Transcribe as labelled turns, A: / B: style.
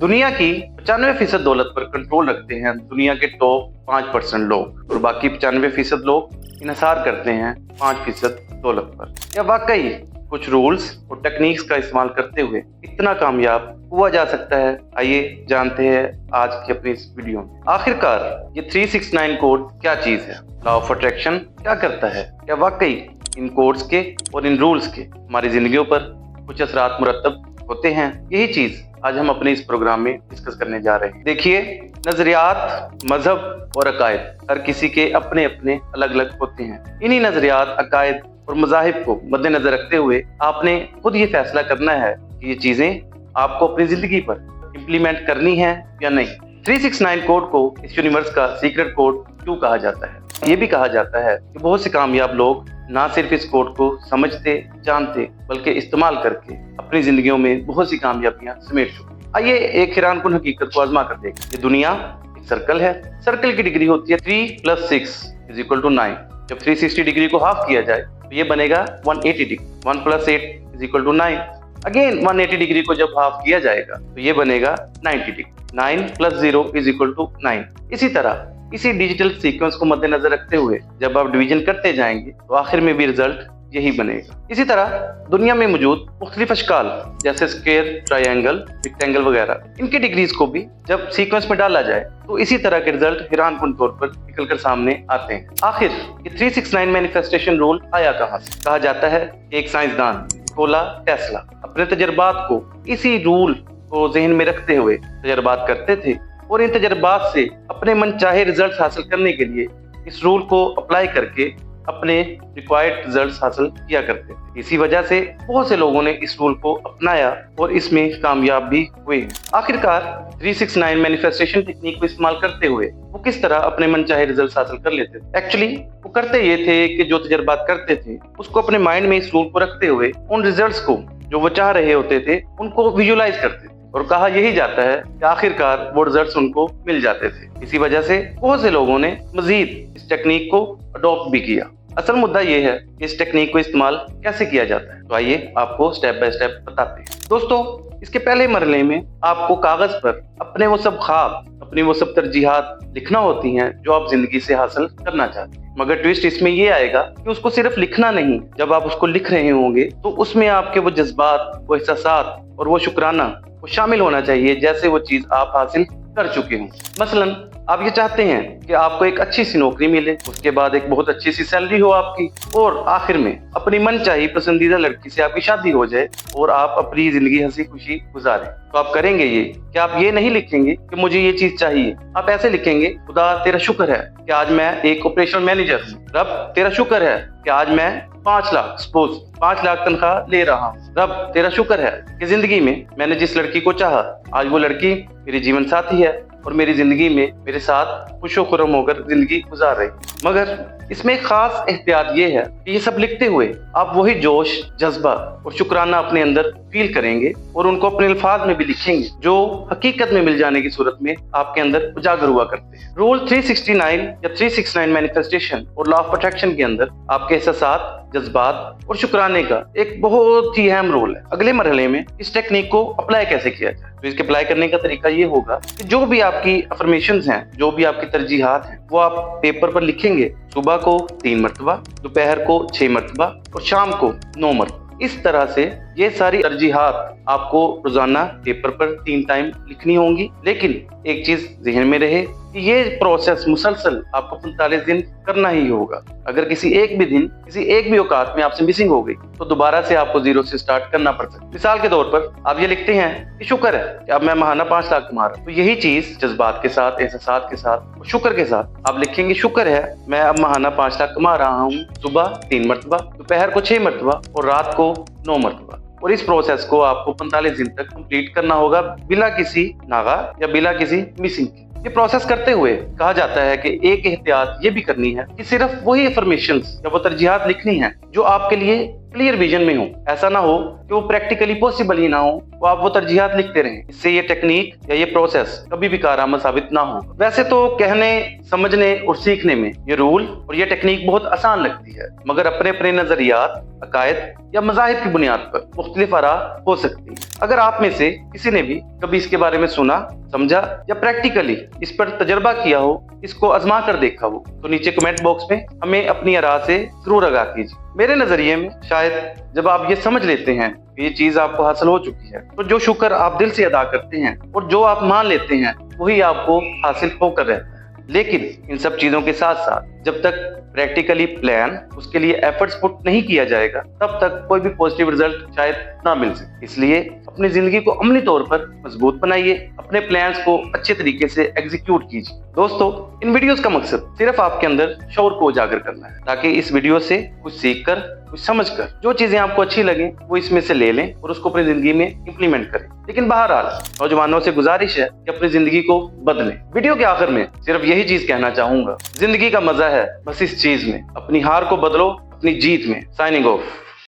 A: दुनिया की 95% दौलत पर कंट्रोल रखते हैं दुनिया के टॉप 5% लोग और बाकी 95% लोग इन्हिसार करते हैं 5% दौलत पर। या वाकई कुछ रूल्स और टेक्निक्स का इस्तेमाल करते हुए इतना कामयाब हुआ जा सकता है? आइए जानते हैं आज की अपनी इस वीडियो में। आखिरकार ये 369 कोड क्या चीज है? लॉ ऑफ अट्रैक्शन क्या करता है? क्या वाकई इन कोड्स के और इन रूल्स के हमारी जिंदगियों पर कुछ असरात मुरतब होते हैं? यही चीज आज हम अपने इस प्रोग्राम में डिस्कस करने जा रहे हैं। देखिए, नजरियात, मजहब और अकायद हर किसी के अपने अपने अलग अलग होते हैं। इन्हीं नजरियात, अकायद और मजाहिब को मद्देनजर रखते हुए आपने खुद ये फैसला करना है कि ये चीजें आपको अपनी जिंदगी पर इम्प्लीमेंट करनी है या नहीं। 369 कोड को इस यूनिवर्स का सीक्रेट कोड क्यों कहा जाता है? ये भी कहा जाता है कि बहुत से कामयाब लोग ना सिर्फ इस कोड को समझते, जानते, बल्कि इस्तेमाल करके अपनी जिंदगियों में बहुत सी कामयाबियां समेट चुके। आइए एक हैरान कुन हकीकत को आजमा कर देखें। ये दुनिया एक सर्कल है। सर्कल की डिग्री होती है 3 + 6 = 9। जब 360 डिग्री को हाफ किया जाए तो ये बनेगा 180 डिग्री। 1 + 8 = 9। अगेन 180 डिग्री को जब हाफ किया जाएगा तो ये बनेगा 90 डिग्री। 9 + 0 = 9। इसी तरह इसी डिजिटल सीक्वेंस को मद्देनजर रखते हुए जब आप डिवीजन करते जाएंगे तो आखिर में भी रिजल्ट यही बनेगा। इसी तरह दुनिया में मौजूद मुख्तलिफ अशकाल जैसे स्क्वायर, ट्रायंगल, रेक्टेंगल वगैरह, इनके डिग्रीज को भी जब सीक्वेंस में डाला जाए तो इसी तरह के रिजल्ट हैरानकुन तौर पर निकलकर सामने आते हैं। आखिर ये 369 मैनिफेस्टेशन रूल आया कहाँ से? कहा जाता है कि एक साइंसदान निकोला टेस्ला अपने तजर्बात को इसी रूल को जहन में रखते हुए तजर्बात करते थे और इन तजर्बात से अपने मनचाहे रिजल्ट हासिल करने के लिए इस रूल को अप्लाई करके अपने रिक्वायर्ड रिजल्ट्स हासिल किया करते थे। इसी वजह से बहुत से लोगों ने इस रूल को अपनाया और इसमें कामयाब भी हुए हैं। आखिरकार 369 मैनिफेस्टेशन टेक्निक को इस्तेमाल करते हुए वो किस तरह अपने मनचाहे रिजल्ट्स हासिल कर लेते थे? एक्चुअली वो करते ये थे कि जो तजर्बात करते थे उसको अपने माइंड में इस रूल को रखते हुए उन रिजल्ट्स को जो वो चाह रहे होते थे उनको विजुअलाइज करते थे और कहा यही जाता है कि आखिरकार वो रिजल्ट्स उनको मिल जाते थे। इसी वजह से बहुत से लोगों ने मजीद इस टेक्निक को अडॉप्ट भी किया। असल मुद्दा ये है कि इस टेक्निक को इस्तेमाल कैसे किया जाता है, तो आइए आपको स्टेप बाय स्टेप बताते हैं। दोस्तों, इसके पहले मरहले में आपको कागज पर अपने वो सब ख्वाब, अपनी वो सब तरजीहात लिखना होती हैं जो आप जिंदगी से हासिल करना चाहते हैं। मगर ट्विस्ट इसमें ये आएगा कि उसको सिर्फ लिखना नहीं, जब आप उसको लिख रहे होंगे तो उसमें आपके वो जज्बात, वो एहसासात और वो शुक्राना वो शामिल होना चाहिए जैसे वो चीज आप हासिल कर चुके हों। मसलन आप ये चाहते हैं कि आपको एक अच्छी सी नौकरी मिले, उसके बाद एक बहुत अच्छी सी सैलरी हो आपकी और आखिर में अपनी मनचाही पसंदीदा लड़की से आपकी शादी हो जाए और आप अपनी जिंदगी हंसी खुशी गुजारें। तो आप करेंगे ये कि आप ये नहीं लिखेंगे कि मुझे ये चीज चाहिए, आप ऐसे लिखेंगे, खुदा तेरा शुक्र है कि आज मैं एक ऑपरेशनल मैनेजर हूँ। रब तेरा शुक्र है कि आज मैं 5 लाख, सपोज 5 लाख तनख्वाह ले रहा हूँ। रब तेरा शुक्र है कि जिंदगी में मैंने जिस लड़की को चाहा आज वो लड़की मेरी जीवन साथी है और मेरी जिंदगी में मेरे साथ खुशो खुरम होकर जिंदगी गुजार रही। मगर इसमें एक खास एहतियात ये है कि ये सब लिखते हुए आप वही जोश, जज्बा और शुक्राना अपने अंदर फील करेंगे और उनको अपने अल्फाज में भी लिखेंगे जो हकीकत में मिल जाने की सूरत में आपके अंदर उजागर हुआ करते हैं। रूल 369 या 369 मैनिफेस्टेशन और लॉ ऑफ अट्रैक्शन के अंदर आपके एहसासात, जज्बात और शुक्राने का एक बहुत ही अहम रोल है। अगले मरहले में इस टेक्निक को अप्लाई कैसे किया जाए? तो इसके अप्लाई करने का तरीका ये होगा कि जो भी आपकी अफर्मेशंस हैं, जो भी आपकी तरजीहात हैं, वो आप पेपर पर लिखेंगे। सुबह को 3 मरतबा, दोपहर को 6 मरतबा और शाम को 9 मरतबा। इस तरह से ये सारी तरजीहात आपको रोजाना पेपर पर 3 टाइम लिखनी होंगी। लेकिन एक चीज जहन में रहे कि ये प्रोसेस मुसलसल आपको 45 दिन करना ही होगा। अगर किसी एक भी औकात में आपसे मिसिंग हो गई तो दोबारा से आपको 0 से स्टार्ट करना पड़ सकता है। मिसाल के तौर पर आप ये लिखते हैं कि शुक्र है कि अब मैं माहाना 5 लाख कमा रहा हूं, तो यही चीज जज्बात के साथ, एहसासात के साथ, शुक्र के साथ आप लिखेंगे, शुक्र है मैं अब माहाना 5 लाख कमा रहा हूँ। सुबह 3 मरतबा, दोपहर को 6 मरतबा और रात को 9 मरतबा। और इस प्रोसेस को आपको 45 दिन तक कंप्लीट करना होगा बिना किसी नागा या बिना किसी मिसिंग के। ये प्रोसेस करते हुए कहा जाता है कि एक एहतियात ये भी करनी है कि सिर्फ वही अफर्मेशंस या वो तरजीहात लिखनी है जो आपके लिए क्लियर विजन में हो। ऐसा ना हो कि वो प्रैक्टिकली पॉसिबल ही ना हो, वो आप वो तरजीहात लिखते रहें। इससे ये टेक्निक या ये प्रोसेस कभी भी कारआमद साबित ना हो। वैसे तो कहने, समझने और सीखने में ये रूल और ये टेक्निक बहुत आसान लगती है, मगर अपने अपने नजरियात, अकायद या मज़ाहिब की बुनियाद पर मुख्तलिफ आरा हो सकती है। अगर आप में से किसी ने भी कभी इसके बारे में सुना, समझा या प्रैक्टिकली इस पर तजर्बा किया हो, इसको आजमा कर देखा हो, तो नीचे कमेंट बॉक्स में हमें अपनी आरा से जरूर आगाह कीजिए। मेरे नजरिए में शायद जब आप ये समझ लेते हैं कि ये चीज आपको हासिल हो चुकी है, तो जो शुक्र आप दिल से अदा करते हैं और जो आप मान लेते हैं वही आपको हासिल होकर रहता है। लेकिन इन सब चीजों के साथ साथ जब तक प्रैक्टिकली प्लान, उसके लिए एफर्ट्स पुट नहीं किया जाएगा, तब तक कोई भी पॉजिटिव रिजल्ट शायद ना मिल सके। इसलिए अपनी जिंदगी को अमली तौर पर मजबूत बनाइए, अपने प्लान्स को अच्छे तरीके से एग्जीक्यूट कीजिए। दोस्तों, इन वीडियोस का मकसद सिर्फ आपके अंदर शौर को उजागर करना है, ताकि इस वीडियो से कुछ सीख कर, कुछ समझ कर, जो चीजें आपको अच्छी लगे वो इसमें से ले लें और उसको अपनी जिंदगी में इम्प्लीमेंट करें। लेकिन बहरहाल नौजवानों से गुजारिश है कि अपनी जिंदगी को बदलें। वीडियो के आखिर में सिर्फ यही चीज कहना चाहूंगा, जिंदगी का मजा है बस इस चीज में। अपनी हार को बदलो अपनी जीत में। Signing off.